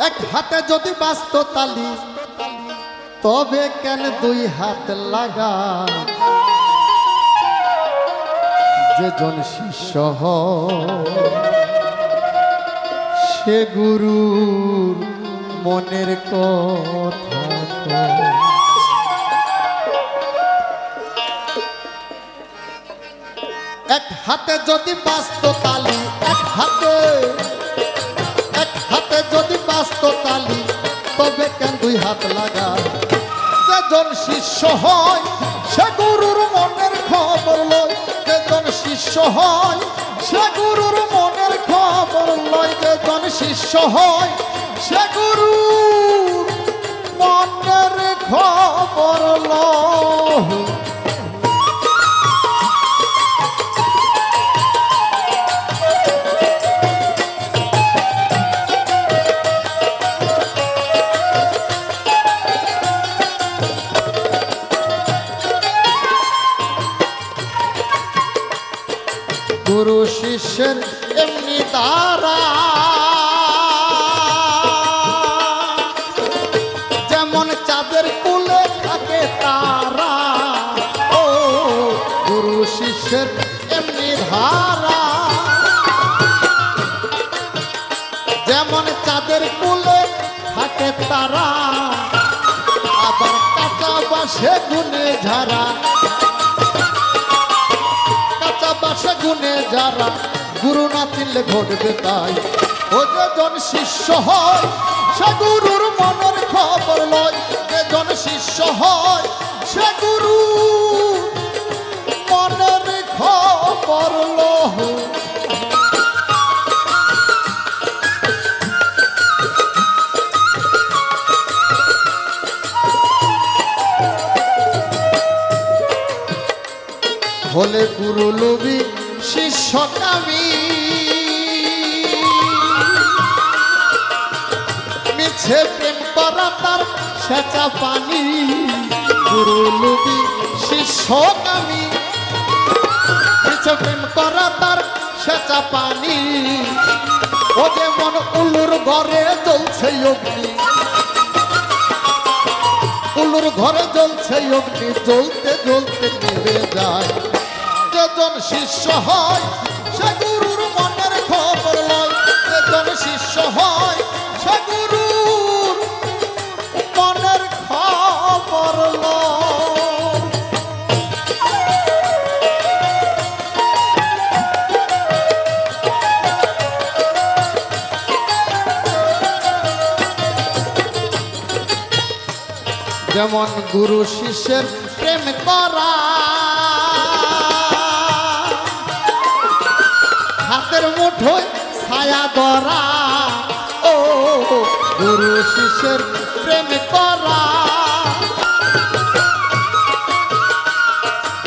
এক হাতে যদি বাস্ত তালি তবে কেন দুই হাত লাগা যে জন শিষ্য সে গুরুর মনের কথা এক হাতে যদি বাস্ত তালি এক হাতে যদি বাস্ত তালি তবে কেন দুই হাত লাগা যেজন শিষ্য হয় সে গুরুর মনের খবর লয় যেজন শিষ্য হয় সে গুরুর মনের খবর লয় যেজন শিষ্য হয় সে গুরুর মনের খবর লয় গুরু শিষ্যের এমনি দ্বারা যেমন চাঁদের কুলে থাকে তারা ও গুরু শিষ্যের এমনি ধারা যেমন চাঁদের কুলে থাকে তারা আবার কাঁচা বাসে গুনে ঝাড়া বাসে গুনে যারা গুরু না চিনলে ঘটবে তাই ও যেজন শিষ্য হয় সে গুরুর মনের খবর লয় যেজন শিষ্য হয় সে গুরু মনের খবর লয় হলে গুরু লোভী শিষ্য কামী মিছে প্রেম করা তার সেচা পানি গুরু লোভী শিষ্য কামী মিছে প্রেম করা তার সেচা পানি ও যেমন উলুর ঘরে জ্বলছে অগ্নি উলুর ঘরে জ্বলছে অগ্নি জ্বলতে জ্বলতে নেমে যায় যেজন শিষ্য হয় সে গুরুর মনের খবর লয় যেজন শিষ্য হয় সে গুরুর মনের খবর লয় যেমন গুরু শিষ্যের প্রেম করা হাতের মুঠোয় ছায়া ধরা ও গুরু শিষ্যের প্রেম করা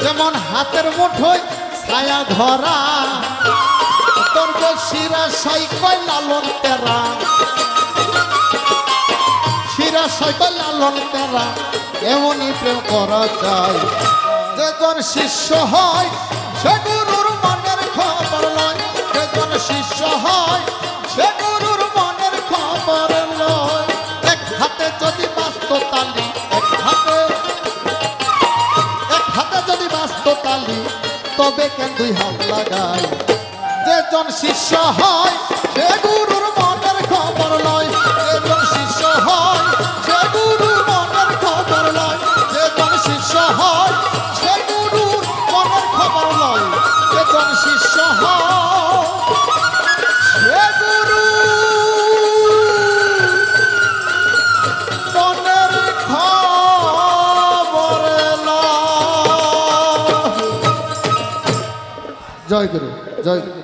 যেমন হাতের মুঠোয় ছায়া ধরা তোর শিরা সাইকয় লালন তেরা শিরা সাইকয় লালন তেরা এমনই প্রেম করা যায় যেজন শিষ্য হয় সে গুরুর মনের খবর লয় যেজন শিষ্য হয় সে গুরুর মনের খবর লয় এক হাতে যদি বাস্ত তালি এক হাতে যদি বাস্ত তালি তবে কেন দুই হাত লাগায় যেজন শিষ্য হয় সে গুরুর মনের খবর লয় যেজন শিষ্য হয় সে গুরুর মনের খবর লয় যেজন শিষ্য হয় সে গুরুর মনের খবর লয় যেজন শিষ্য হয় সে গুরু মনের খবর লয় জয় গুরু জয় গুরু।